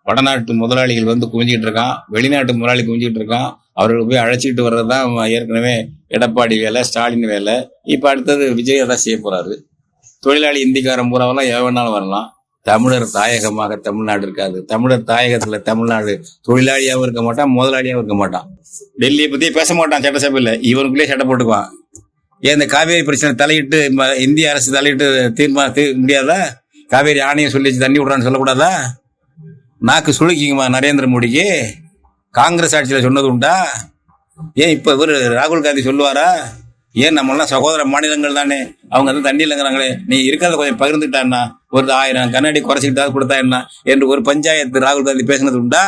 வடநாட்டு முதலாளிகள் வந்து குவிஞ்சிட்டு இருக்கான், வெளிநாட்டு முதலாளி குவிஞ்சிட்டு இருக்கான். அவர்கள் போய் அழைச்சிட்டு வர்றதுதான் ஏற்கனவே எடப்பாடி வேலை, ஸ்டாலின் வேலை. இப்ப அடுத்தது விஜய் தான் செய்ய போறாரு. தொழிலாளி இந்திக்காரன் பூராவெல்லாம் எவனாலும் வரலாம். தமிழர் தாயகமாக தமிழ்நாடு இருக்காது. தமிழர் தாயகத்துல தமிழ்நாடு தொழிலாளியாவும் இருக்க மாட்டான், முதலாளியாவும் இருக்க மாட்டான். டெல்லியை பத்தி பேச மாட்டான் சட்டசபையில், இவனுக்குள்ளே சட்டை போட்டுக்குவான். ஏன் இந்த காவேரி பிரச்சனை தலையிட்டு இந்திய அரசு தலையிட்டு தீர்மானம் முடியாதா? காவேரி ஆணையம் சொல்லிச்சு தண்ணி விடுறான்னு சொல்லக்கூடாதா? நாக்கு சுளுக்கிங்கம்மா நரேந்திர மோடிக்கு. காங்கிரஸ் ஆட்சியில் சொன்னது உண்டா? ஏன் இப்ப இவர் ராகுல் காந்தி சொல்லுவாரா? ஏன் நம்மளாம் சகோதர மாநிலங்கள் தானே, அவங்க வந்து தண்ணி இல்லைங்கிறாங்களே, நீ இருக்கிறத கொஞ்சம் பகிர்ந்துட்டான்னா ஒரு 1000 கண்ணாடி குறைச்சிக்கிட்டாவது கொடுத்தா என்ன என்று ஒரு பஞ்சாயத்து ராகுல் காந்தி பேசினது உண்டா?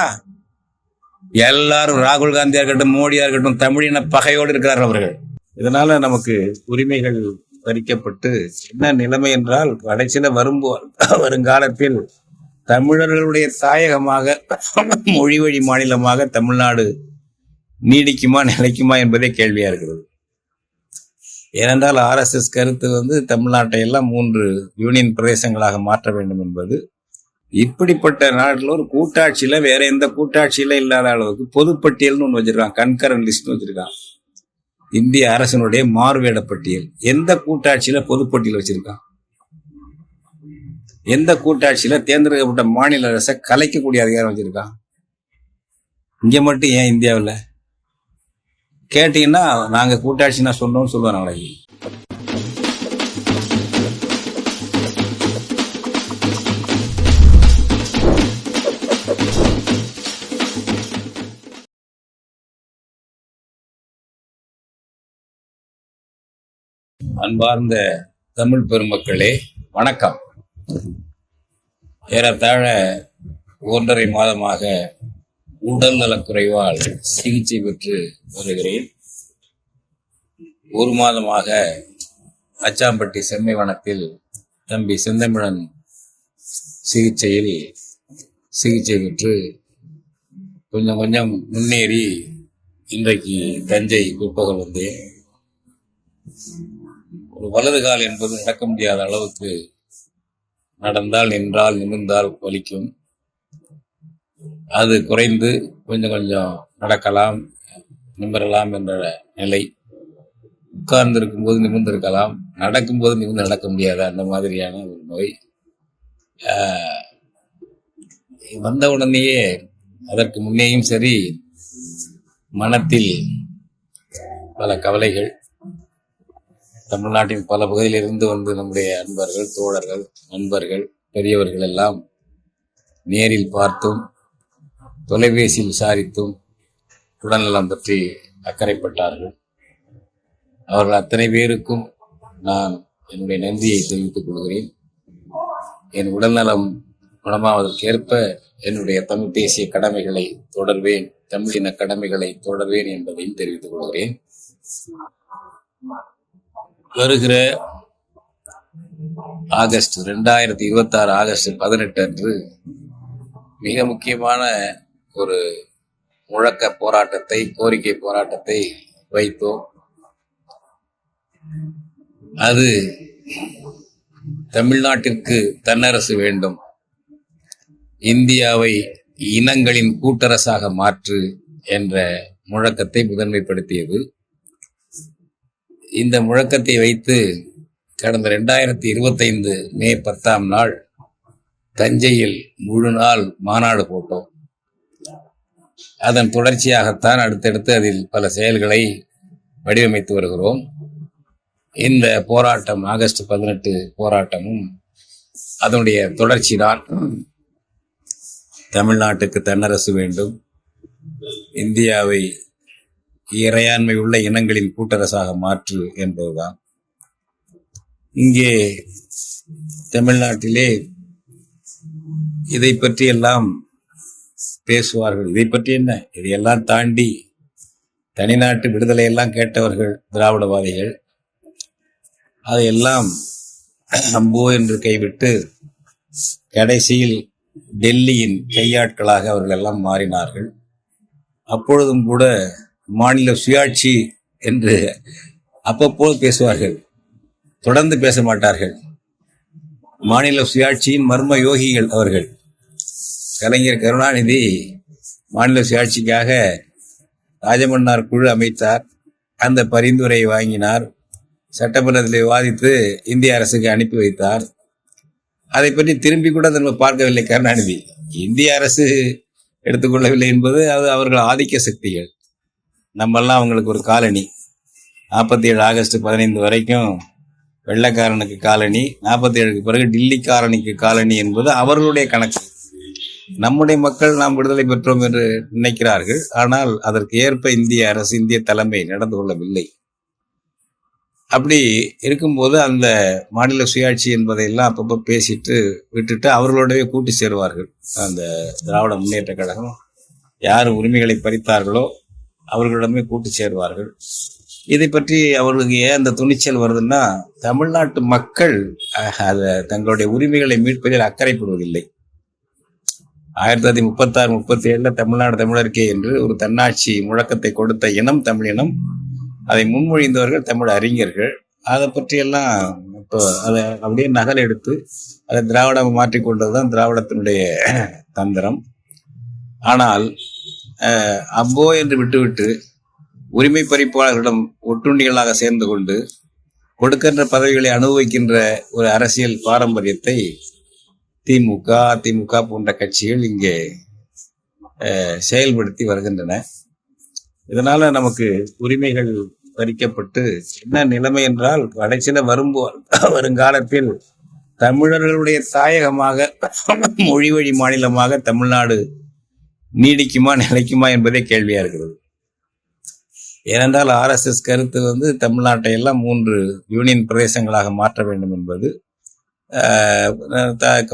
எல்லாரும் ராகுல் காந்தியா இருக்கட்டும், மோடியா இருக்கட்டும், தமிழின பகையோடு இருக்கிறார்கள் அவர்கள். இதனால நமக்கு உரிமைகள் பறிக்கப்பட்டு என்ன நிலைமை என்றால், கடைசியில வருங்காலத்தில் தமிழர்களுடைய தாயகமாக மொழி வழி மாநிலமாக தமிழ்நாடு நீடிக்குமா நிலைக்குமா என்பதே கேள்வியா இருக்கிறது. ஏனென்றால் RSS கருத்து வந்து தமிழ்நாட்டை எல்லாம் 3 யூனியன் பிரதேசங்களாக மாற்ற வேண்டும் என்பது. இப்படிப்பட்ட நாட்டில் ஒரு கூட்டாட்சியில வேற எந்த கூட்டாட்சியில இல்லாத அளவுக்கு பொதுப்பட்டியல்னு ஒன்று வச்சிருக்கான், கன்கரண்ட் லிஸ்ட் வச்சிருக்கான். இந்திய அரசனுடைய மாறுவேட பட்டியல். எந்த கூட்டாட்சியில பொதுப்பட்டியல் வச்சிருக்கான்? எந்த கூட்டாட்சியில தேர்ந்தெடுக்கப்பட்ட மாநில அரசை கலைக்கக்கூடிய அதிகாரம் வச்சிருக்கான்? இங்க மட்டும் ஏன் இந்தியாவில் கேட்டீங்கன்னா நாங்க கூட்டாட்சினா சொன்னோம்னு சொல்லுவாங்க. நாளைக்கு அன்பார்ந்த தமிழ் பெருமக்களே, வணக்கம். ஏறத்தாழ 1.5 மாதமாக உடல் நலக்குறைவால் சிகிச்சை பெற்று வருகிறேன். 1 மாதமாக அச்சாம்பட்டி செம்மைவனத்தில் தம்பி செந்தமிழன் சிகிச்சை பெற்று கொஞ்சம் கொஞ்சம் முன்னேறி இன்றைக்கு தஞ்சை பிற்பகல் வந்தேன். ஒரு வலது கால் என்பது நடக்க முடியாத அளவுக்கு நடந்தால், நின்றால், நிமிர்ந்தால் வலிக்கும். அது குறைந்து கொஞ்சம் கொஞ்சம் நடக்கலாம், நிமிரலாம் என்ற நிலை. உட்கார்ந்து இருக்கும்போது நிமிர்ந்திருக்கலாம், நடக்கும்போது நிமிர்ந்து நடக்க முடியாது, அந்த மாதிரியான ஒரு நோய். வந்த உடனேயே அதற்கு முன்னேயும் சரி மனத்தில் பல கவலைகள். தமிழ்நாட்டின் பல பகுதியிலிருந்து வந்து நம்முடைய அன்பர்கள், தோழர்கள், நண்பர்கள், பெரியவர்கள் எல்லாம் நேரில் பார்த்தும் தொலைபேசியில் விசாரித்தும் உடல்நலம் பற்றி அக்கறைப்பட்டார்கள். அவர்கள் அத்தனை பேருக்கும் நான் என்னுடைய நன்றியை தெரிவித்துக் கொள்கிறேன். என் உடல்நலம் குணமாவதற்கேற்ப என்னுடைய தமிழ் தேசிய கடமைகளை தொடர்வேன், தமிழின கடமைகளை தொடர்வேன் என்பதையும் தெரிவித்துக் கொள்கிறேன். வருகிற 2026 ஆகஸ்ட் 18 அன்று மிக முக்கியமான ஒரு முழக்க போராட்டத்தை, கோரிக்கை போராட்டத்தை வைத்தோம். அது தமிழ்நாட்டிற்கு தன்னரசு வேண்டும், இந்தியாவை இனங்களின் கூட்டரசாக மாற்று என்ற முழக்கத்தை முதன்மைப்படுத்தியது. இந்த முழக்கத்தை வைத்து கடந்த 2025 மே 10ஆம் நாள் தஞ்சையில் முழு நாள் மாநாடு போட்டோம். அதன் தொடர்ச்சியாகத்தான் அடுத்தடுத்து அதில் பல செயல்களை வடிவமைத்து வருகிறோம். இந்த போராட்டம், ஆகஸ்ட் 18 போராட்டமும் அதனுடைய தொடர்ச்சி தான். தமிழ்நாட்டுக்கு தன்னரசு வேண்டும், இந்தியாவை இறையாண்மை உள்ள இனங்களின் கூட்டரசாக மாற்று என்பதுதான். இங்கே தமிழ்நாட்டிலே இதை பற்றி எல்லாம் பேசுவார்கள். இதை பற்றி என்ன, இதையெல்லாம் தாண்டி தனிநாட்டு விடுதலை எல்லாம் கேட்டவர்கள் திராவிடவாதிகள். அதையெல்லாம் நம்போ என்று கைவிட்டு கடைசியில் டெல்லியின் கையாட்களாக அவர்கள் எல்லாம் மாறினார்கள். அப்பொழுதும் கூட மாநில சுயாட்சி என்று அப்பப்போது பேசுவார்கள், தொடர்ந்து பேச மாட்டார்கள். மாநில சுயாட்சியின் மர்ம யோகிகள் அவர்கள். கலைஞர் கருணாநிதி மாநில சுயாட்சிக்காக ராஜமன்னார் குழு அமைத்தார். அந்த பரிந்துரையை வாங்கினார். சட்டமன்றத்தில் விவாதித்து இந்திய அரசுக்கு அனுப்பி வைத்தார். அதை பற்றி திரும்பி கூட நம்ம பார்க்கவில்லை கருணாநிதி. இந்திய அரசு எடுத்துக்கொள்ளவில்லை என்பது அது அவர்கள் ஆதிக்க சக்திகள். நம்மெல்லாம் அவங்களுக்கு ஒரு காலனி. 47 ஆகஸ்ட் 15 வரைக்கும் வெள்ளைக்காரனுக்கு காலனி, 47க்கு பிறகு டில்லிக்காரனுக்கு காலனி என்பது அவர்களுடைய கணக்கு. நம்முடைய மக்கள் நாம் விடுதலை பெற்றோம் என்று நினைக்கிறார்கள். ஆனால் அதற்கு ஏற்ப இந்திய அரசு, இந்திய தலைமை நடந்து கொள்ளவில்லை. அப்படி இருக்கும்போது அந்த மாநில சுயாட்சி என்பதையெல்லாம் அப்பப்போ பேசிட்டு விட்டுட்டு அவர்களோடவே கூட்டி சேருவார்கள். அந்த திராவிட முன்னேற்ற கழகம் யார் உரிமைகளை பறித்தார்களோ அவர்களிடமே கூட்டி சேருவார்கள். இதை பற்றி அவர்களுக்கு ஏன் அந்த துணிச்சல் வருதுன்னா, தமிழ்நாட்டு மக்கள் அதை தங்களுடைய உரிமைகளை மீட்பதில் அக்கறைப்படுவதில்லை. 1936-37 தமிழ்நாடு தமிழருக்கே என்று ஒரு தன்னாட்சி முழக்கத்தை கொடுத்த இனம் தமிழினம். அதை முன்மொழிந்தவர்கள் தமிழ் அறிஞர்கள். அதை பற்றியெல்லாம் இப்போ அதை அப்படியே நகல் எடுத்து அதை திராவிடம் மாற்றிக்கொண்டதுதான் திராவிடத்தினுடைய தந்திரம். ஆனால் அம்போ என்று விட்டுவிட்டு உரிமை பறிப்பாளர்களிடம் ஒட்டுண்ணிகளாக சேர்ந்து கொண்டு கொடுக்கின்ற பதவிகளை அனுபவிக்கின்ற ஒரு அரசியல் பாரம்பரியத்தை திமுக, அதிமுக போன்ற கட்சிகள் இங்கே செயல்படுத்தி வருகின்றன. இதனால நமக்கு உரிமைகள் பறிக்கப்பட்டு என்ன நிலைமை என்றால், கடைசியில வருங்காலத்தில் தமிழர்களுடைய தாயகமாக மொழி வழி மாநிலமாக தமிழ்நாடு நீடிக்குமா நிலைக்குமா என்பதே கேள்வியா இருக்கிறது. ஏனென்றால் RSS கருத்து தமிழ்நாட்டை எல்லாம் 3 யூனியன் பிரதேசங்களாக மாற்ற வேண்டும் என்பது.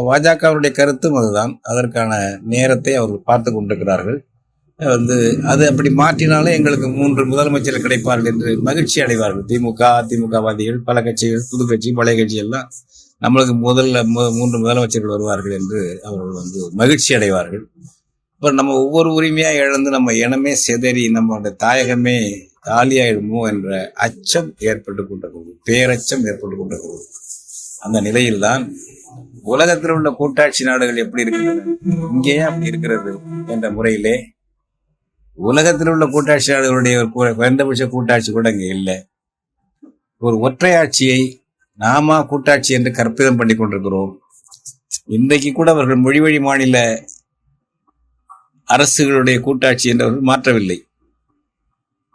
பாஜகவுடைய கருத்தும் அதுதான். அதற்கான நேரத்தை அவர்கள் பார்த்து கொண்டிருக்கிறார்கள். அது அப்படி மாற்றினாலே எங்களுக்கு 3 முதலமைச்சர்கள் கிடைப்பார்கள் என்று மகிழ்ச்சி அடைவார்கள். திமுக, அதிமுகவாதிகள், பல கட்சிகள், புது கட்சி, பழைய கட்சி எல்லாம் நம்மளுக்கு முதல்ல 3 முதலமைச்சர்கள் வருவார்கள் என்று அவர்கள் மகிழ்ச்சி அடைவார்கள். இப்போ நம்ம ஒவ்வொரு உரிமையா இழந்து நம்ம இனமே சிதறி நம்மளுடைய தாயகமே காலியாயிடுமோ என்ற அச்சம் ஏற்பட்டு கொண்டிருக்கிறது, பேரச்சம் ஏற்பட்டு கொண்டிருக்கிறது. அந்த நிலையில்தான் உலகத்தில் உள்ள கூட்டாட்சி நாடுகள் எப்படி இருக்கின்றன, இங்கேயே அப்படி இருக்கிறது என்ற முறையிலே உலகத்தில் உள்ள கூட்டாட்சி நாடுகளுடைய ஒரு குறைந்தபட்ச கூட்டாட்சி கூட இங்கே இல்லை. ஒரு ஒற்றையாட்சியை நாம கூட்டாட்சி என்று கற்பிதம் பண்ணி கொண்டிருக்கிறோம். இன்றைக்கு கூட அவர்கள் மொழி வழி மாநில அரசுகளுடைய கூட்டாட்சி என்றவர்கள் மாற்றவில்லை.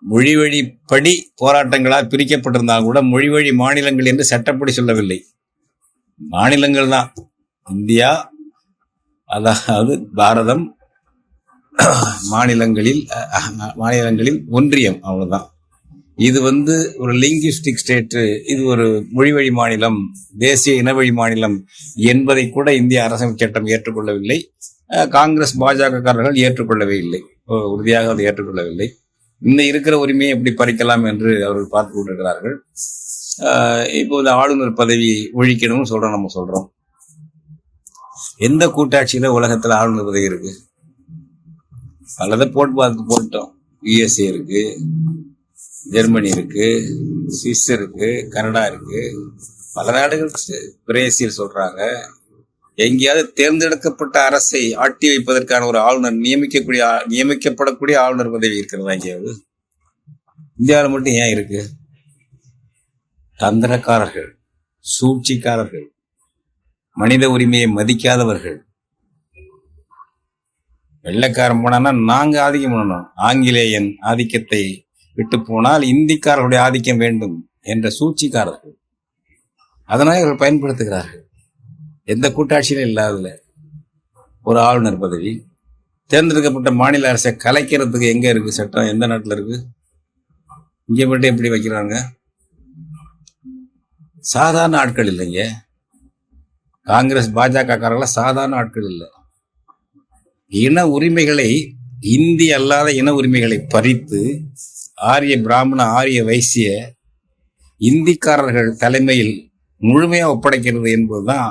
மொழி வழிப்படி போராட்டங்களால் பிரிக்கப்பட்டிருந்தால் கூட மொழி வழி மாநிலங்கள் என்று சட்டப்படி சொல்லவில்லை. மாநிலங்கள் தான் இந்தியா, அதாவது பாரதம், மாநிலங்களில் ஒன்றியம், அவ்வளவுதான். இது ஒரு லிங்குவிஸ்டிக் ஸ்டேட், இது ஒரு மொழிவழி மாநிலம், தேசிய இனவழி மாநிலம் என்பதை கூட இந்திய அரசியல் சட்டம் ஏற்றுக்கொள்ளவில்லை. காங்கிரஸ் பாஜகக்காரர்கள் ஏற்றுக்கொள்ளவே இல்லை, உறுதியாக அதை ஏற்றுக்கொள்ளவில்லை. இந்த இருக்கிற உரிமையை எப்படி பறிக்கலாம் என்று அவர்கள் பார்த்து கொண்டிருக்கிறார்கள். இப்போது ஆளுநர் பதவி ஒழிக்கணும்னு நம்ம சொல்றோம். எந்த கூட்டாட்சியில உலகத்துல ஆளுநர் பதவி இருக்கு? பலதை போட்டோம். USA இருக்கு, ஜெர்மனி இருக்கு, சுவிஸ் இருக்கு, கனடா இருக்கு, பல நாடுகள், பிரேசில் சொல்றாங்க. எங்கேயாவது தேர்ந்தெடுக்கப்பட்ட அரசை ஆட்டி வைப்பதற்கான ஒரு ஆளுநர் நியமிக்கப்படக்கூடிய ஆளுநர் பதவி இருக்கிறதா எங்கேயாவது? இந்தியாவில் மட்டும் ஏன் இருக்கு? தந்திரக்காரர்கள், சூழ்ச்சிக்காரர்கள், மனித உரிமையை மதிக்காதவர்கள். வெள்ளைக்காரன் போனா நாங்க ஆதிக்கம் பண்ணணும், ஆங்கிலேயன் ஆதிக்கத்தை விட்டு போனால் இந்திக்காரர்களுடைய ஆதிக்கம் வேண்டும் என்ற சூழ்ச்சிக்காரர்கள். அதனால இவர்கள் பயன்படுத்துகிறார்கள். எந்த கூட்டாட்சியிலும் இல்லாததுல ஒரு ஆளுநர் பதவி. தேர்ந்தெடுக்கப்பட்ட மாநில அரசை கலைக்கிறதுக்கு எங்க இருக்கு சட்டம்? எந்த நாட்டுல இருக்கு? இங்க மட்டும் எப்படி வைக்கிறாங்க? சாதாரண ஆட்கள் இல்லைங்க. காங்கிரஸ் பாஜக காரங்கள சாதாரண ஆட்கள் இல்லை. இன உரிமைகளை, இந்தி அல்லாத இன உரிமைகளை பறித்து ஆரிய பிராமண, ஆரிய வைசிய இந்திக்காரர்கள் தலைமையில் முழுமையா ஒப்படைக்கிறது என்பதுதான்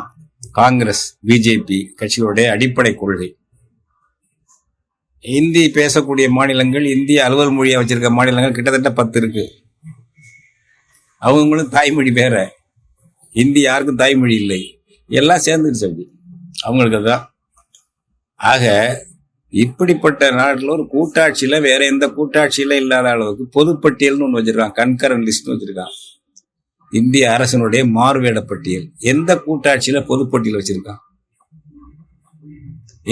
காங்கிரஸ் பிஜேபி கட்சிகளுடைய அடிப்படை கொள்கை. இந்தி பேசக்கூடிய மாநிலங்கள், இந்திய அலுவல் மொழியா வச்சிருக்க மாநிலங்கள் கிட்டத்தட்ட 10 இருக்கு. அவங்களும் தாய்மொழி வேற, இந்தி யாருக்கும் தாய்மொழி இல்லை, எல்லாம் சேர்ந்துருச்சு. அப்படி அவங்களுக்கு அதுதான். ஆக இப்படிப்பட்ட நாட்டில் ஒரு கூட்டாட்சியில வேற எந்த கூட்டாட்சியில இல்லாத அளவுக்கு பொதுப்பட்டியல்னு ஒன்று வச்சிருக்கான், கன்கரன் லிஸ்ட் வச்சிருக்கான். இந்திய அரசனுடைய மாறுவேட பட்டியல். எந்த கூட்டாட்சியில பொதுப்பட்டியல் வச்சிருக்கான்?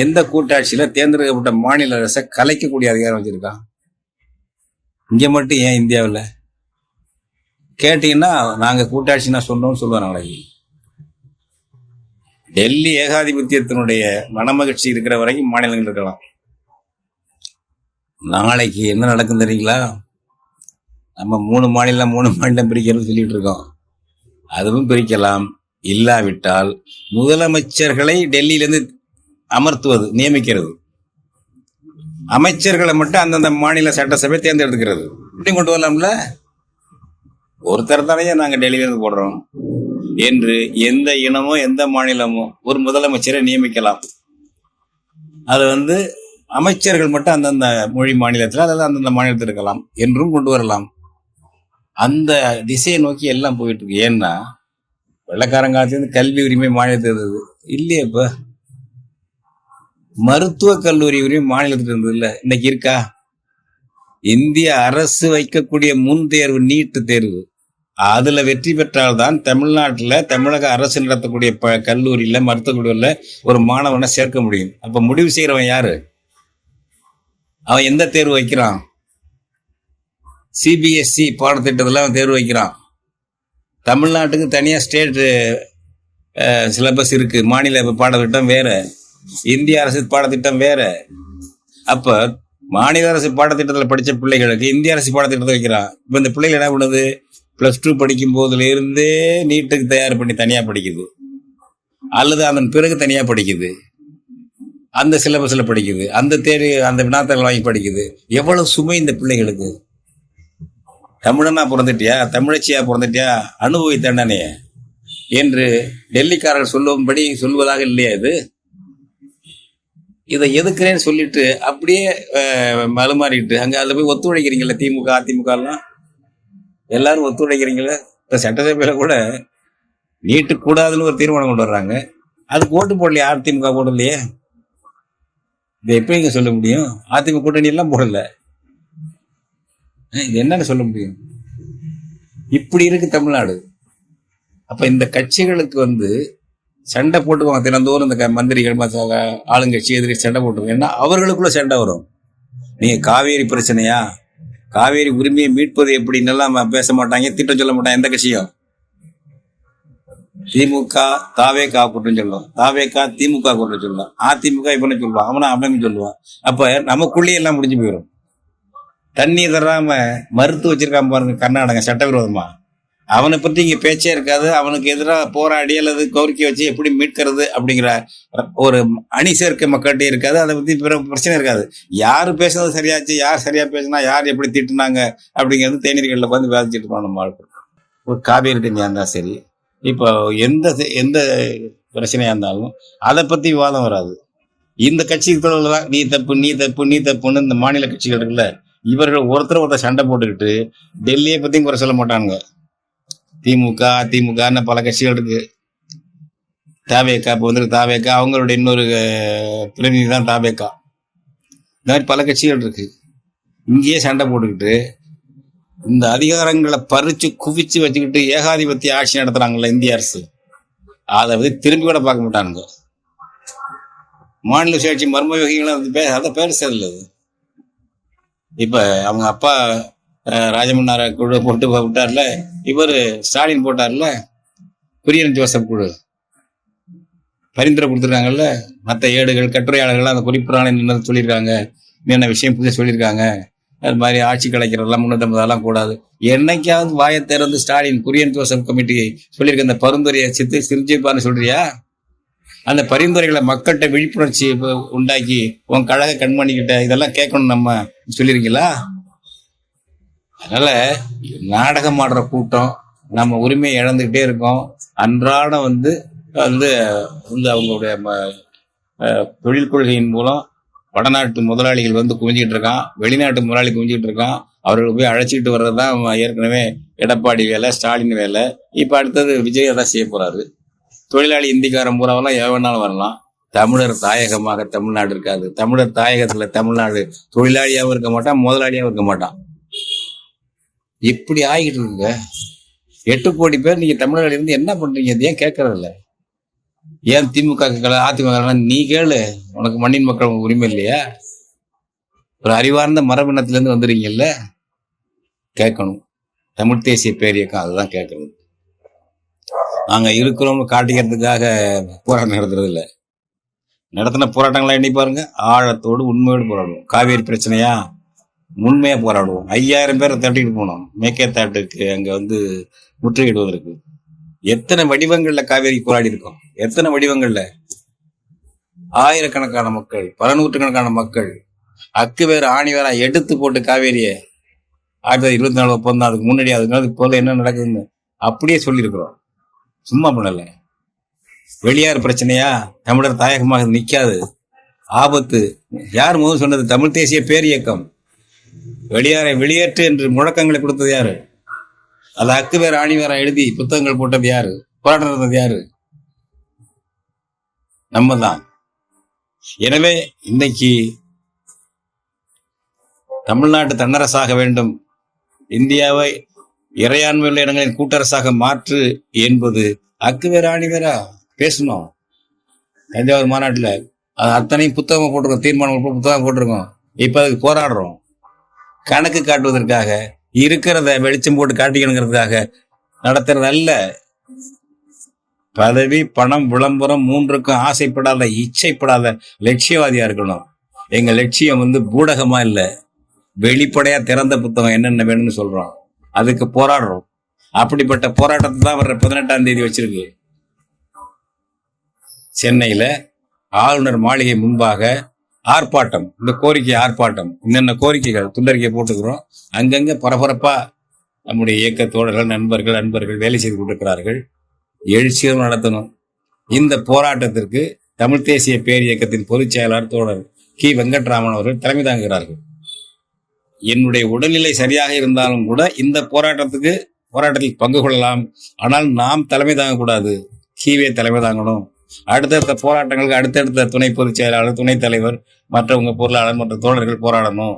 எந்த கூட்டாட்சியில தேர்ந்தெடுக்கப்பட்ட மாநில அரசை கலைக்கக்கூடிய அதிகாரம் வச்சிருக்கான்? இங்க மட்டும் ஏன் இந்தியாவில் கேட்டீங்கன்னா நாங்க கூட்டாட்சினா சொன்னோம்னு சொல்லுவாங்க. நாளைக்கு டெல்லி ஏகாதிபத்தியத்தினுடைய மனமகிழ்ச்சி இருக்கிற வரைக்கும் மாநிலங்கள் இருக்கலாம். நாளைக்கு என்ன நடக்கும் தெரியுங்களா? நம்ம 3 மாநிலம் பிரிக்கிறது சொல்லிட்டு இருக்கோம். அதுவும் பிரிக்கலாம். இல்லாவிட்டால் முதலமைச்சர்களை டெல்லியிலிருந்து அமர்த்துவது, நியமிக்கிறது. அமைச்சர்களை மட்டும் அந்தந்த மாநில சட்டசபை தேர்ந்தெடுக்கிறது. இப்படி கொண்டு வரலாம்ல. ஒருத்தர் தானே நாங்க டெல்லியிலிருந்து போடுறோம் என்று எந்த இனமோ எந்த மாநிலமோ ஒரு முதலமைச்சரை நியமிக்கலாம். அது அமைச்சர்கள் மட்டும் அந்தந்த மொழி மாநிலத்தில் அல்லது அந்தந்த மாநிலத்தில் இருக்கலாம் என்றும் கொண்டு வரலாம். அந்த திசையை நோக்கி எல்லாம் போயிட்டு இருக்கு. ஏன்னா வெள்ளக்காரங்காலத்திலிருந்து கல்வி உரிமை மாநிலத்தில் இருந்தது இல்லையே. இப்ப மருத்துவ கல்லூரி உரிமை மாநிலத்தில் இருந்தது இல்ல, இன்னைக்கு இருக்கா? இந்திய அரசு வைக்கக்கூடிய முன் தேர்வு நீட்டு தேர்வு, அதுல வெற்றி பெற்றால்தான் தமிழ்நாட்டில் தமிழக அரசு நடத்தக்கூடிய கல்லூரியில மருத்துவ கல்லூரியில ஒரு மாணவனை சேர்க்க முடியும். அப்ப முடிவு செய்யறவன் யாரு? அவன் எந்த தேர்வு வைக்கிறான்? சிபிஎஸ்இ பாடத்திட்டத்தில் அவன் தேர்வு வைக்கிறான். தமிழ்நாட்டுக்கு தனியா ஸ்டேட் சிலபஸ் இருக்கு. மாநில பாடத்திட்டம் வேற, இந்திய அரசு பாடத்திட்டம் வேற. அப்ப மாநில அரசு பாடத்திட்டத்தில் படிச்ச பிள்ளைகளுக்கு இந்திய அரசு பாடத்திட்டத்தை வைக்கிறான். இப்ப இந்த பிள்ளைகள் என்ன பண்ணுது? +2 படிக்கும் போதுல இருந்தே நீட்டுக்கு தயார் பண்ணி தனியா படிக்குது, அல்லது அதன் பிறகு தனியா படிக்குது, அந்த சிலபஸ்ல படிக்குது, அந்த தேர்வு அந்த வினாத்தாள் வாங்கி படிக்குது. எவ்வளவு சுமை இந்த பிள்ளைகளுக்கு! தமிழனா பிறந்துட்டியா, தமிழச்சியா பிறந்துட்டியா, அனுபவி தண்டனைய என்று டெல்லிக்காரர்கள் சொல்லும்படி சொல்வதாக இல்லையா இது? இதை எதுக்குறேன்னு சொல்லிட்டு அப்படியே மறுமாறிட்டு அங்க அதுல போய் ஒத்துழைக்கிறீங்களா? திமுக அதிமுக எல்லாம் எல்லாரும் ஒத்துழைக்கிறீங்களா? இப்ப சட்டசபையில கூட நீட்டு கூடாதுன்னு ஒரு தீர்மானம் கொண்டு வர்றாங்க. அதுக்கு ஓட்டு போடலையே, அதிமுக போடலையே. இதை எப்படி இங்க சொல்ல முடியும்? அதிமுக கூட்டணி எல்லாம் போடல. இது என்னன்னு சொல்ல முடியும்? இப்படி இருக்கு தமிழ்நாடு. அப்ப இந்த கட்சிகளுக்கு சண்டை போட்டுக்குவாங்க தினந்தோறும். இந்த மந்திரிகள் ஆளுங்கட்சி எதிரி சண்டை போட்டுருவாங்க. ஏன்னா அவர்களுக்குள்ள சண்டை வரும். நீங்க காவேரி பிரச்சனையா, காவேரி உரிமையை மீட்பது எப்படின்னு எல்லாம் பேச மாட்டாங்க, திட்டம் சொல்ல மாட்டாங்க. எந்த கட்சியும் திமுக தாவேகா குற்றம் சொல்லுவோம், தாவேகா திமுக குற்றம் சொல்லுவான், அதிமுக இப்ப சொல்லுவான், அவனை அமைங்க சொல்லுவான். அப்ப நமக்குள்ளேயே எல்லாம் முடிஞ்சு போயிடும். தண்ணி தராம மறுத்து வச்சிருக்காம பாருங்க கர்நாடகா சட்டவிரோதமா. அவனை பற்றி இங்க பேச்சே இருக்காது. அவனுக்கு எதிராக போராடி அல்லது கோரிக்கை வச்சு எப்படி மீட்கிறது அப்படிங்கிற ஒரு அணி சேர்க்கை மக்கள்கிட்ட இருக்காது. அதை பத்தி பிரச்சனை இருக்காது. யாரு பேசுறது சரியாச்சு, யார் சரியா பேசினா, யார் எப்படி திட்டுனாங்க அப்படிங்கிறது தேநீர்களில் வந்து விவாதிச்சுட்டு இருக்கோம். நம்ம ஒரு காவேரி தண்ணியா இருந்தா சரி, இப்போ எந்த பிரச்சனையா இருந்தாலும் அதை பத்தி விவாதம் வராது. இந்த கட்சிக்குள்ள தான் நீ தப்பு நீ தப்பு நீ தப்புன்னு இந்த மாநில கட்சிகள் இருக்குல்ல, இவர்கள் ஒருத்தர் சண்டை போட்டுக்கிட்டு டெல்லியை பத்தியும் குறை சொல்ல மாட்டாங்க. திமுக அதிமுக பல கட்சிகள் இருக்கு. தாவேகா இப்போ தாவேகா அவங்களுடைய இன்னொரு பிரதிநிதி தான் தாவேகா. இந்த மாதிரி பல கட்சிகள் இருக்கு. இங்கேயே சண்டை போட்டுக்கிட்டு இந்த அதிகாரங்களை பறிச்சு குவிச்சு வச்சுக்கிட்டு ஏகாதிபத்திய ஆட்சி நடத்துறாங்கல்ல இந்திய அரசு, அதை திரும்பி கூட பார்க்க மாட்டானுங்க. மாநில சுயாட்சி மர்ம யோகிகளும் அதை பேர் செல்லு. இப்ப அவங்க அப்பா ராஜமன்னார குழு போட்டு விட்டார்ல, இவர் ஸ்டாலின் போட்டார்ல, குரியன் ஜோசப் குழு பரிந்துரை கொடுத்துருக்காங்கல்ல. மற்ற ஏடுகள் கட்டுரையாளர்கள் அந்த குறிப்பிடான என்ன சொல்லியிருக்காங்க, என்னென்ன விஷயம் புதுசாக சொல்லியிருக்காங்க. அது மாதிரி ஆட்சி கலைக்கிறதெல்லாம் 350 கூடாது. என்னைக்காவது வாயை திறந்து ஸ்டாலின் குரியன் ஜோசப் கமிட்டி சொல்லியிருக்க அந்த பரிந்துரையை சிரிச்சிருப்பான்னு சொல்றியா? அந்த பரிந்துரைகளை மக்கள்கிட்ட விழிப்புணர்ச்சி உண்டாக்கி உன் கழக கண்மணிக்கிட்ட இதெல்லாம் கேட்கணும் நம்ம சொல்லியிருக்கீங்களா? அதனால நாடகம் ஆடுற கூட்டம், நம்ம உரிமையை இழந்துகிட்டே இருக்கோம். அன்றாடம் அவங்களுடைய தொழில் கொள்கையின் மூலம் வடநாட்டு முதலாளிகள் குவிஞ்சிட்டு இருக்கான், வெளிநாட்டு முதலாளி குவிஞ்சிட்டு இருக்கான். அவர்கள் போய் அழைச்சிட்டு வர்றதுதான் ஏற்கனவே எடப்பாடி வேலை, ஸ்டாலின் வேலை. இப்ப அடுத்தது விஜய் தான் செய்ய போறாரு. தொழிலாளி இந்திக்காரன் பூராவெல்லாம் எவனாலும் வரலாம். தமிழர் தாயகமாக தமிழ்நாடு இருக்காது. தமிழர் தாயகத்துல தமிழ்நாடு தொழிலாளியாவும் இருக்க மாட்டான், முதலாளியாவும் இருக்க மாட்டான். இப்படி ஆகிட்டு இருக்குங்க. 8 கோடி பேர் நீங்க தமிழர்கள் இருந்து என்ன பண்றீங்க? ஏன் கேட்கறது இல்ல? ஏன் திமுக அதிமுக நீ கேளு, உனக்கு மண்ணின் மக்கள் உரிமை இல்லையா? ஒரு அறிவார்ந்த மரபினத்துல இருந்து வந்துடுறீங்கல்ல, கேட்கணும். தமிழ் தேசிய பேரியக்கம் அதுதான் கேட்கறது. நாங்க இருக்கிறோம்னு காட்டிக்கிறதுக்காக போராட்டம் நடத்துறது இல்லை. நடத்தின போராட்டங்களா எண்ணி பாருங்க. ஆழத்தோடு உண்மையோடு போராடுவோம். காவேரி பிரச்சனையா உண்மையா போராடுவோம். 5000 பேரை தட்டிட்டு போனோம் மேற்கேத்தாட்டுக்கு, அங்க முற்றுகையிடுவதற்கு. எத்தனை வடிவங்கள்ல காவேரி போராடி இருக்கோம், எத்தனை வடிவங்கள்ல. ஆயிரக்கணக்கான மக்கள், பல நூற்றுக்கணக்கான மக்கள் அக்கு வேற ஆணி வேற எடுத்து போட்டு காவேரிய 1924 ஒப்பந்தம், அதுக்கு முன்னாடி அதுக்கு போல என்ன நடக்குதுன்னு அப்படியே சொல்லியிருக்கிறோம். சும்மா பண்ணல. வெளியார் பிரச்சனையா தமிழர் தாயகமாக நிக்காது, ஆபத்து. யார் முதல் சொன்னது? தமிழ் தேசிய பேரியக்கம். வெளியாரை வெளியேற்று என்று முழக்கங்களை கொடுத்தது யாரு? அது அக்கு வேற ஆணி வேற எழுதி புத்தகங்கள் போட்டது யாரு? போராட்டம் நடந்தது யாரு? நம்ம தான். எனவே இன்னைக்கு தமிழ்நாட்டு தன்னரசாக வேண்டும், இந்தியாவை இறையாண்மை உள்ள இடங்களின் கூட்டரசாக மாற்று என்பது அக்கு வேற ஆணி வேறா பேசணும். தஞ்சாவூர் மாநாட்டில் அது அத்தனையும் புத்தகம் போட்டிருக்கோம், தீர்மானம் புத்தகம் போட்டிருக்கோம். இப்ப அதுக்கு போராடுறோம். கணக்கு காட்டுவதற்காக, இருக்கிறத வெளிச்சம் போட்டு காட்டிக்கணுங்கிறதுக்காக நடத்துறது அல்ல. பதவி, பணம், விளம்பரம் மூன்றுக்கும் ஆசைப்படாத, இச்சைப்படாத லட்சியவாதியா இருக்கணும். எங்க லட்சியம் பூடகமா இல்ல, வெளிப்படையா திறந்த புத்தகம் என்னென்ன வேணும்னு சொல்றோம், அதுக்கு போராடுறோம். அப்படிப்பட்ட போராட்டத்தை தான் வர்ற 18ஆம் தேதி வச்சிருக்கு. சென்னையில ஆளுநர் மாளிகை முன்பாக ஆர்ப்பாட்டம். இந்த கோரிக்கை ஆர்ப்பாட்டம், என்னென்ன கோரிக்கைகள் துண்டறிக்கை போட்டுக்கிறோம். அங்கங்க பரபரப்பா நம்முடைய இயக்க தோழர்கள், நண்பர்கள் வேலை செய்து கொண்டிருக்கிறார்கள். எழுச்சியும் நடத்தணும். இந்த போராட்டத்திற்கு தமிழ் தேசிய பேரியக்கத்தின் பொதுச் செயலாளர் தோழர் கி வெங்கட்ராமன் அவர்கள் தலைமை தாங்குகிறார்கள். என்னுடைய உடல்நிலை சரியாக இருந்தாலும் கூட இந்த போராட்டத்தில் பங்கு கொள்ளலாம். ஆனால் நாம் தலைமை தாங்கக்கூடாது, கீவே தலைமை தாங்கணும். அடுத்தடுத்த போராட்டங்களுக்கு அடுத்தடுத்த துணை பொதுச் செயலாளர், துணைத் தலைவர், மற்றவங்க பொருளாளர், மற்ற தோழர்கள் போராடணும்.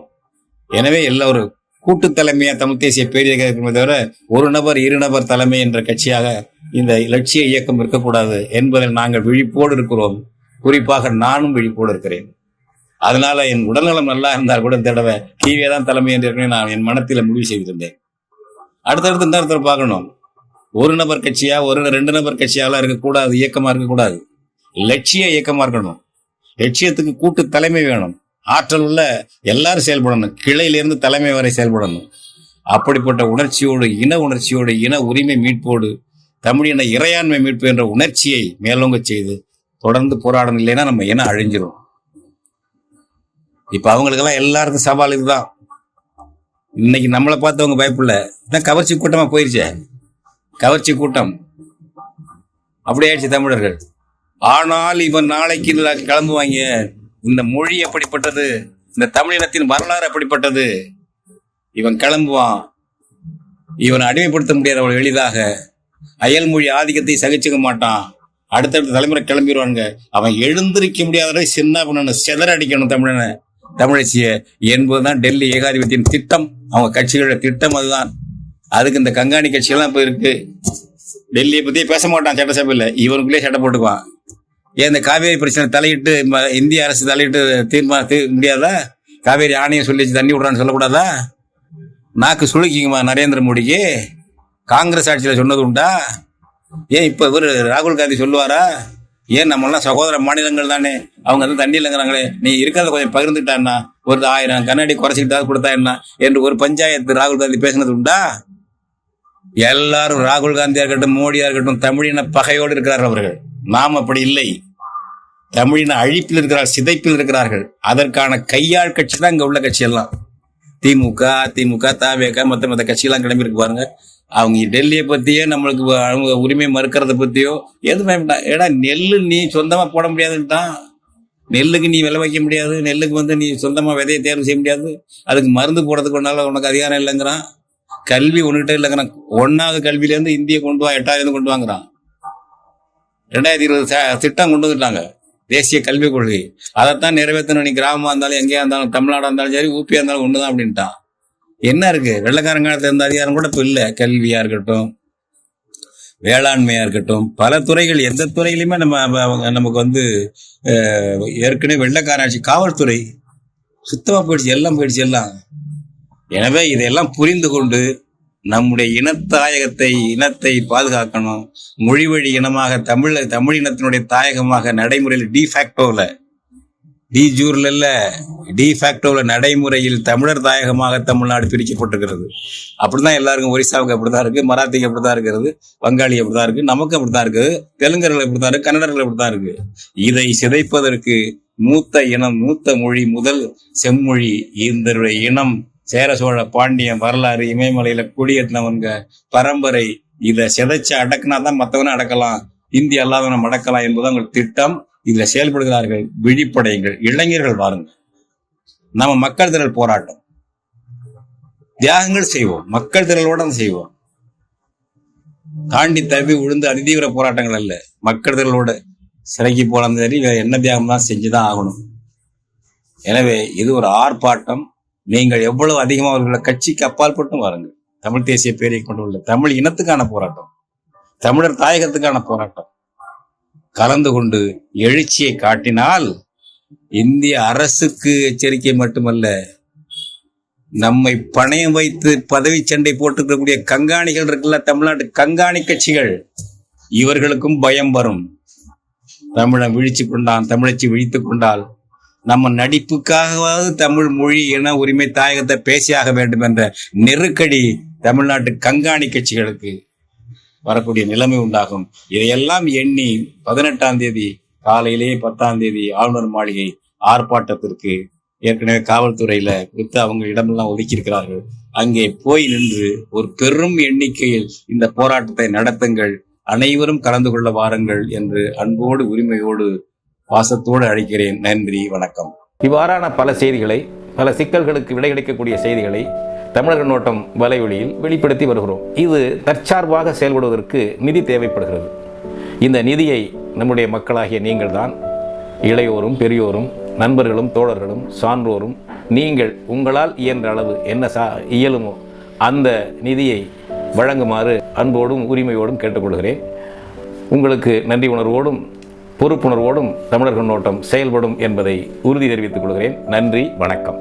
எனவே எல்லோரும் கூட்டு தலைமையா தமிழ் தேசிய பேரியக்கமே தவிர ஒரு நபர் 2 நபர் தலைமை என்ற கட்சியாக இந்த இலட்சிய இயக்கம் இருக்கக்கூடாது என்பதில் நாங்கள் விழிப்போடு இருக்கிறோம். குறிப்பாக நானும் விழிப்போடு இருக்கிறேன். அதனால என் உடல்நலம் நல்லா இருந்தால் கூட தடவை கீவே தான் தலைமை என்று நான் என் மனத்தில முடிவு செய்திருந்தேன். அடுத்தடுத்து இந்த இடத்துல பார்க்கணும். ஒரு நபர் கட்சியா, 2 நபர் கட்சியாலாம் இருக்கக்கூடாது, இயக்கமா இருக்கக்கூடாது. லட்சிய இயக்கமா இருக்கணும். லட்சியத்துக்கு கூட்டு தலைமை வேணும். ஆற்றல் உள்ள எல்லாரும் செயல்படணும், கிளையிலிருந்து தலைமை வரை செயல்படணும். அப்படிப்பட்ட உணர்ச்சியோடு, இன உரிமை மீட்போடு, தமிழின இறையாண்மை மீட்பு என்ற உணர்ச்சியை மேலோங்க செய்து தொடர்ந்து போராடணும். இல்லைன்னா நம்ம இனம் அழிஞ்சிரும். இப்ப அவங்களுக்கெல்லாம் எல்லாருக்கும் சவால் இதுதான். இன்னைக்கு நம்மளை பார்த்து அவங்க பயப்படல, கவர்ச்சி கூட்டமா போயிருச்சே. கவர்ச்சி கூட்டம் அப்படி ஆயிடுச்சு தமிழர்கள். ஆனால் இவன் நாளைக்கு கிளம்புவாங்க. இந்த மொழி அப்படிப்பட்டது, இந்த தமிழினத்தின் வரலாறு அப்படிப்பட்டது. இவன் கிளம்புவான். இவனை அடிமைப்படுத்த முடியாது அவ்வளவு எளிதாக. அயல்மொழி ஆதிக்கத்தை சகிச்சுக்க மாட்டான். அடுத்தடுத்த தலைமுறை கிளம்பிடுவாங்க. அவன் எழுந்திருக்க முடியாத சின்ன பண்ணணும், செதற அடிக்கணும் தமிழச்சிய என்பதுதான் டெல்லி ஏகாதிபத்தியின் திட்டம். அவங்க கட்சிகளோட திட்டம் அதுதான். அதுக்கு இந்த கங்காணி கட்சியெல்லாம் இப்ப இருக்கு. டெல்லியை பத்தி பேச மாட்டான் சட்டசபையில், இவனுக்குள்ளே சட்டை போட்டுக்குவான். ஏன் இந்த காவேரி பிரச்சனை தலையிட்டு இந்திய அரசு தலையிட்டு தீர்மானம் முடியாதா? காவேரி ஆணையம் சொல்லிச்சு தண்ணி விடுறான்னு சொல்லக்கூடாதா? நாக்கு சுளுக்கிக்குமா நரேந்திர மோடிக்கு? காங்கிரஸ் ஆட்சியில சொன்னது உண்டா? ஏன் இப்ப இவர் ராகுல் காந்தி சொல்லுவாரா? ஏன் நம்மளாம் சகோதர மாநிலங்கள் தானே, அவங்க தண்ணி இல்லைங்கிறாங்களே, நீ இருக்கிறத கொஞ்சம் பகிர்ந்துட்டான்னா ஒரு 1000 கண்ணாடி குறைச்சிக்கிட்டா கொடுத்தா என்ன என்று ஒரு பஞ்சாயத்து ராகுல் காந்தி பேசினது உண்டா? எல்லாரும் ராகுல் காந்தியா இருக்கட்டும், மோடியா இருக்கட்டும், தமிழின பகையோடு இருக்கிறார்கள் அவர்கள். நாம் அப்படி இல்லை. தமிழின அழிப்பில் இருக்கிறார்கள், சிதைப்பில் இருக்கிறார்கள். அதற்கான கையாள் கட்சி தான் இங்க உள்ள கட்சி எல்லாம். திமுக, அதிமுக, தவேக, மற்ற கட்சியெல்லாம் கிளம்பி இருக்கு பாருங்க. அவங்க டெல்லியை பத்தியோ, நம்மளுக்கு அவங்க உரிமை மறுக்கிறத பத்தியோ எதுவுமே ஏடா, நெல்லு நீ சொந்தமா போட முடியாதுன்ட்டான். நெல்லுக்கு நீ விலை வைக்க முடியாது, நெல்லுக்கு நீ சொந்தமா விதையை தேர்வு செய்ய முடியாது, அதுக்கு மருந்து போடுறதுக்கு ஒன்னால உனக்கு அதிகாரம் இல்லைங்கிறான். கல்வி ஒன்றுகிட்ட இல்லைங்கிறான். 1வது கல்வியில இந்திய கொண்டு வா, 8வது கொண்டு வாங்குறான். 2020 திட்டம் கொண்டு வந்துட்டாங்க. தேசிய கல்விக் கொள்கை. அதைத்தான் நிறைவேற்றணும். நீ கிராமமா இருந்தாலும் எங்கேயா இருந்தாலும் தமிழ்நாடா இருந்தாலும் சரி ஊப்பியா இருந்தாலும் ஒண்ணுதான் அப்படின்ட்டான். என்ன இருக்கு? வெள்ளக்காரங்காலத்துல இருந்த அதிகாரம் கூட இப்ப இல்ல. கல்வியா இருக்கட்டும், வேளாண்மையா இருக்கட்டும், பல துறைகள், எந்த துறையிலுமே நமக்கு ஏற்கனவே வெள்ளக்கார ஆட்சி. காவல்துறை சுத்தமா போயிடுச்சு, எல்லாம் போயிடுச்சு எல்லாம். எனவே இதையெல்லாம் புரிந்து கொண்டு நம்முடைய இனத்தை பாதுகாக்கணும். மொழி வழி இனமாக தமிழ் இனத்தினுடைய தாயகமாக நடைமுறையில் டிஃபேக்டோல நடைமுறையில் தமிழர் தாயகமாக தமிழ்நாடு பிரிக்கப்பட்டிருக்கிறது. அப்படிதான் எல்லாருக்கும். ஒரிசாவுக்கு அப்படிதான் இருக்கு, மராத்திக்கு அப்படிதான் இருக்கிறது, வங்காளி அப்படிதான் இருக்கு, நமக்கு அப்படிதான் இருக்கு, தெலுங்கர்கள் அப்படிதான் இருக்கு, கன்னடர்கள் அப்படிதான் இருக்கு. இதை சிதைப்பதற்கு மூத்த மொழி முதல் செம்மொழி இந்த இனம் சேர சோழ பாண்டியன் வரலாறு இமயமலையில குடியேற்றினவங்க பரம்பரை. இதை சிதைச்சு அடக்குனாதான் மற்றவனை அடக்கலாம், இந்தி அல்லாதவனை அடக்கலாம் என்பது அவங்க திட்டம். இதுல செயல்படுகிறார்கள். விழிப்படையுங்கள், இளைஞர்கள் வாருங்க. நம்ம மக்கள் திரள் போராட்டம், தியாகங்கள் செய்வோம், மக்கள் திரளோட செய்வோம். தாண்டி தவி விழுந்து அதிதீவிர போராட்டங்கள் அல்ல, மக்கள் திரளோட. சிறைக்கு போலாம் சரி, என்ன தியாகம் தான் செஞ்சுதான் ஆகணும். எனவே இது ஒரு ஆர்ப்பாட்டம். நீங்கள் எவ்வளவு அதிகமாக அவர்களை கட்சிக்கு அப்பாற்பட்டும் வாருங்க. தமிழ் தேசிய பேரை கொண்டு உள்ள தமிழ் இனத்துக்கான போராட்டம், தமிழர் தாயகத்துக்கான போராட்டம். கலந்து கொண்டு எழுச்சியை காட்டினால் இந்திய அரசுக்கு எச்சரிக்கை மட்டுமல்ல, நம்மை பணயம் வைத்து பதவி சண்டை போட்டுக்கக்கூடிய கண்காணிகள் இருக்குல்ல, தமிழ்நாட்டு கண்காணி கட்சிகள், இவர்களுக்கும் பயம் வரும். தமிழன் தமிழச்சி விழித்துக் கொண்டால் நம்ம நடிப்புக்காகவாவது தமிழ் மொழி இன உரிமை தாயகத்தை பேசியாக வேண்டும் என்ற நெருக்கடி தமிழ்நாட்டு கண்காணி கட்சிகளுக்கு வரக்கூடிய நிலைமை உண்டாகும். இதையெல்லாம் எண்ணி 18ஆம் தேதி காலையிலேயே 10ஆம் தேதி ஆளுநர் மாளிகை ஆர்ப்பாட்டத்திற்கு ஏற்கனவே காவல்துறையில கொடுத்து அவங்க இடமெல்லாம் ஒதுக்கி இருக்கிறார்கள். அங்கே போய் நின்று ஒரு பெரும் எண்ணிக்கையில் இந்த போராட்டத்தை நடத்துங்கள், அனைவரும் கலந்து கொள்ள வாருங்கள் என்று அன்போடு உரிமையோடு பாசத்தோடு அழைக்கிறேன். நன்றி, வணக்கம். இவ்வாறான பல செய்திகளை, பல சிக்கல்களுக்கு விடை கிடைக்கக்கூடிய செய்திகளை தமிழர் கண்ணோட்டம் வலையொலியில் வெளிப்படுத்தி வருகிறோம். இது தற்சார்பாக செயல்படுவதற்கு நிதி தேவைப்படுகிறது. இந்த நிதியை நம்முடைய மக்களாகிய நீங்கள் தான், இளையோரும் பெரியோரும் நண்பர்களும் தோழர்களும் சான்றோரும், நீங்கள் உங்களால் இயன்ற அளவு என்ன இயலுமோ அந்த நிதியை வழங்குமாறு அன்போடும் உரிமையோடும் கேட்டுக்கொள்கிறேன். உங்களுக்கு நன்றி உணர்வோடும் பொறுப்புணர்வோடும் தமிழர் கண்ணோட்டம் செயல்படும் என்பதை உறுதி தெரிவித்துக் கொள்கிறேன். நன்றி, வணக்கம்.